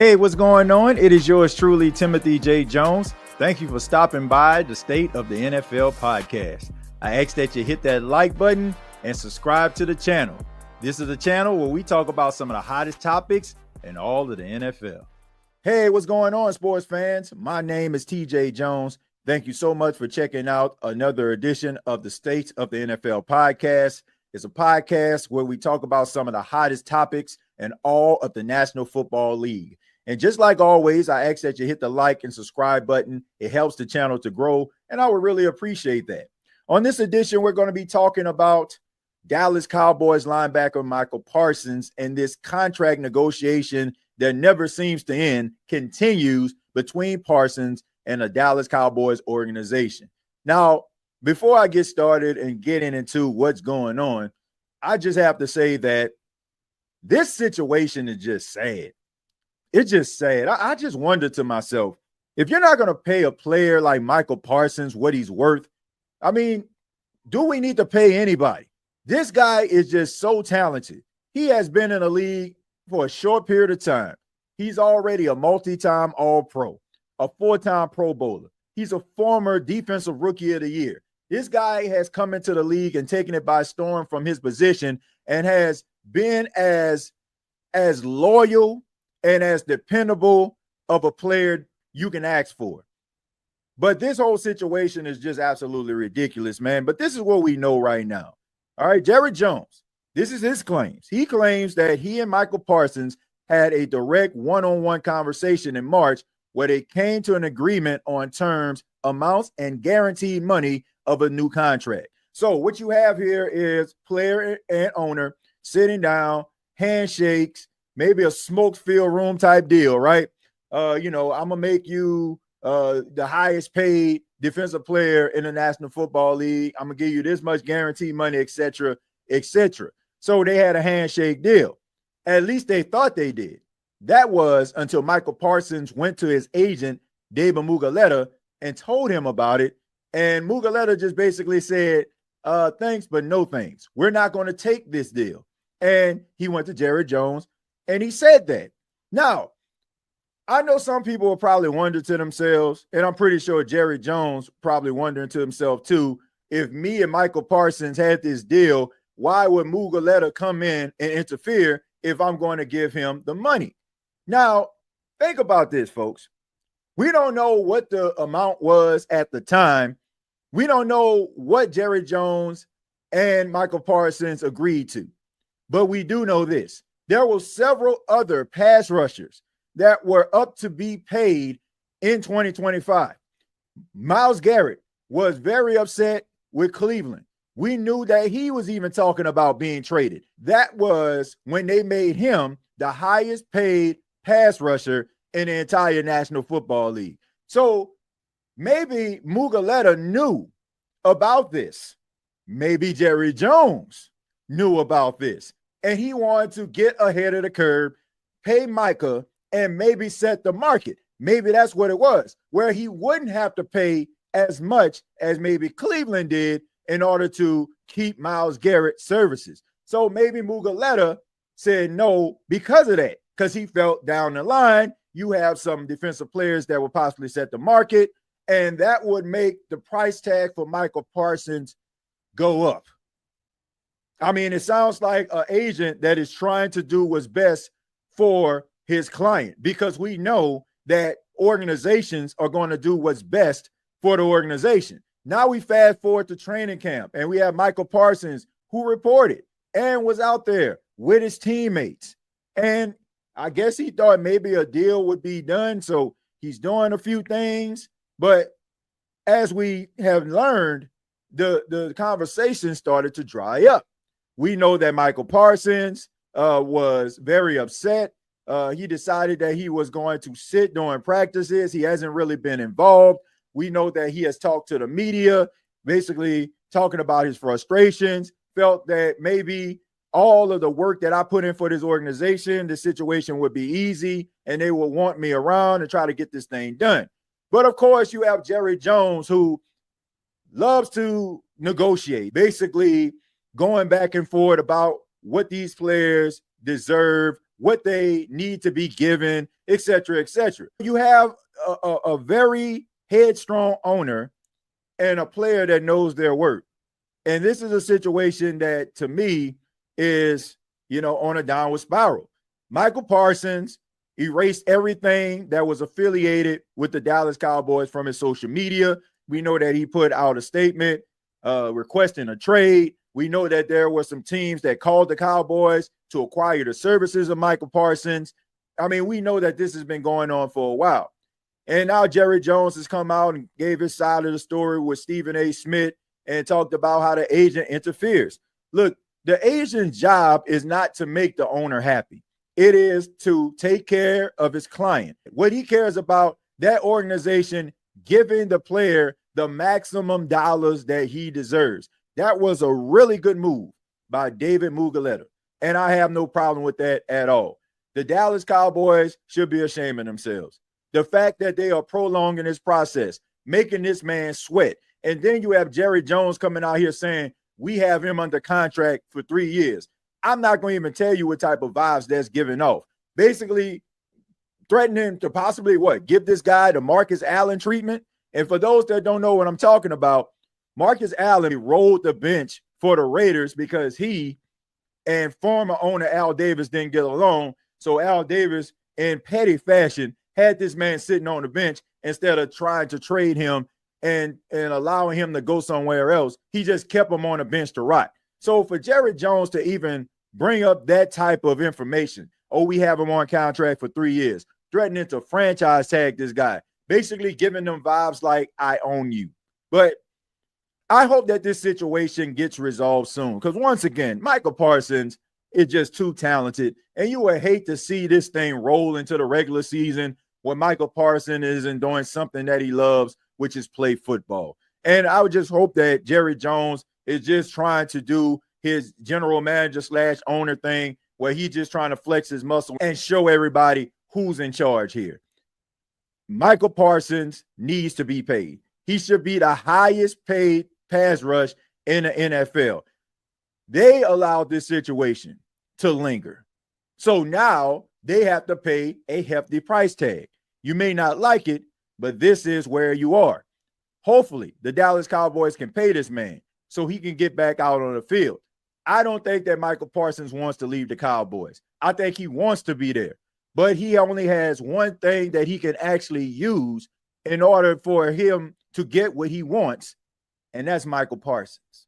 Hey, what's going on? It is yours truly, Timothy J. Jones. Thank you for stopping by the State of the NFL podcast. I ask that you hit that like button and subscribe to the channel. This is a channel where we talk about some of the hottest topics in all of the NFL. Hey, what's going on, sports fans? My name is TJ Jones. Thank you so much for checking out another edition of the State of the NFL podcast. It's a podcast where we talk about some of the hottest topics in all of the National Football League. And just like always, I ask that you hit the like and subscribe button. It helps the channel to grow, and I would really appreciate that. On this edition, we're going to be talking about Dallas Cowboys linebacker Micah Parsons and this contract negotiation that never seems to end continues between Parsons and the Dallas Cowboys organization. Now, before I get started and getting into what's going on, I just have to say that this situation is just sad. It's just sad. I just wonder to myself, if you're not going to pay a player like Micah Parsons what he's worth, I mean, do we need to pay anybody? This guy is just so talented. He has been in the league for a short period of time. He's already a multi-time All-Pro, a four-time Pro Bowler. He's a former Defensive Rookie of the Year. This guy has come into the league and taken it by storm from his position and has been as loyal and as dependable of a player you can ask for. But this whole situation is just absolutely ridiculous, man. But this is what we know right now. All right, Jerry Jones, this is his claims. He claims that he and Micah Parsons had a direct one-on-one conversation in March where they came to an agreement on terms, amounts, and guaranteed money of a new contract. So what you have here is player and owner sitting down, handshakes, maybe a smoke-filled room type deal, right? I'm going to make you the highest paid defensive player in the National Football League. I'm going to give you this much guaranteed money, et cetera, et cetera. So they had a handshake deal. At least they thought they did. That was until Micah Parsons went to his agent, David Mugoleta, and told him about it. And Mugoleta just basically said, thanks, but no thanks. We're not going to take this deal. And he went to Jerry Jones, and he said that. Now, I know some people will probably wonder to themselves, and I'm pretty sure Jerry Jones probably wondering to himself too, if me and Micah Parsons had this deal, why would Mugoleta come in and interfere if I'm going to give him the money? Now, think about this, folks. We don't know what the amount was at the time. We don't know what Jerry Jones and Micah Parsons agreed to. But we do know this. There were several other pass rushers that were up to be paid in 2025. Myles Garrett was very upset with Cleveland. We knew that he was even talking about being traded. That was when they made him the highest paid pass rusher in the entire National Football League. So maybe Mugoleta knew about this. Maybe Jerry Jones knew about this. And he wanted to get ahead of the curve, pay Micah, and maybe set the market. Maybe that's what it was, where he wouldn't have to pay as much as maybe Cleveland did in order to keep Myles Garrett's services. So maybe Mugoleta said no because of that, because he felt down the line, you have some defensive players that will possibly set the market, and that would make the price tag for Micah Parsons go up. I mean, it sounds like an agent that is trying to do what's best for his client, because we know that organizations are going to do what's best for the organization. Now we fast forward to training camp, and we have Micah Parsons, who reported and was out there with his teammates. And I guess he thought maybe a deal would be done, so he's doing a few things. But as we have learned, the conversation started to dry up. We know that Micah Parsons was very upset. He decided that he was going to sit during practices. He hasn't really been involved. We know that he has talked to the media, basically talking about his frustrations, felt that maybe all of the work that I put in for this organization, the situation would be easy and they would want me around and try to get this thing done. But of course, you have Jerry Jones, who loves to negotiate, basically going back and forth about what these players deserve, what they need to be given, et cetera, et cetera. You have a very headstrong owner and a player that knows their worth. And this is a situation that, to me, is, on a downward spiral. Micah Parsons erased everything that was affiliated with the Dallas Cowboys from his social media. We know that he put out a statement requesting a trade. We know that there were some teams that called the Cowboys to acquire the services of Micah Parsons. I mean, we know that this has been going on for a while. And now Jerry Jones has come out and gave his side of the story with Stephen A. Smith and talked about how the agent interferes. Look, the agent's job is not to make the owner happy. It is to take care of his client. What he cares about, that organization giving the player the maximum dollars that he deserves. That was a really good move by David Mugoleta, and I have no problem with that at all. The Dallas Cowboys should be ashamed of themselves. The fact that they are prolonging this process, making this man sweat, and then you have Jerry Jones coming out here saying, we have him under contract for 3 years. I'm not going to even tell you what type of vibes that's giving off. Basically, threatening to possibly give this guy the Marcus Allen treatment. And for those that don't know what I'm talking about, Marcus Allen rolled the bench for the Raiders because he and former owner Al Davis didn't get along. So Al Davis, in petty fashion, had this man sitting on the bench instead of trying to trade him and allowing him to go somewhere else. He just kept him on the bench to rot. So for Jerry Jones to even bring up that type of information, we have him on contract for 3 years, threatening to franchise tag this guy, basically giving them vibes like, I own you. But I hope that this situation gets resolved soon, because once again, Micah Parsons is just too talented, and you would hate to see this thing roll into the regular season when Micah Parsons isn't doing something that he loves, which is play football. And I would just hope that Jerry Jones is just trying to do his general manager / owner thing, where he's just trying to flex his muscle and show everybody who's in charge here. Micah Parsons needs to be paid. He should be the highest paid pass rush in the NFL. They allowed this situation to linger. So now they have to pay a hefty price tag. You may not like it, but this is where you are. Hopefully, the Dallas Cowboys can pay this man so he can get back out on the field. I don't think that Micah Parsons wants to leave the Cowboys. I think he wants to be there, but he only has one thing that he can actually use in order for him to get what he wants, and that's Micah Parsons.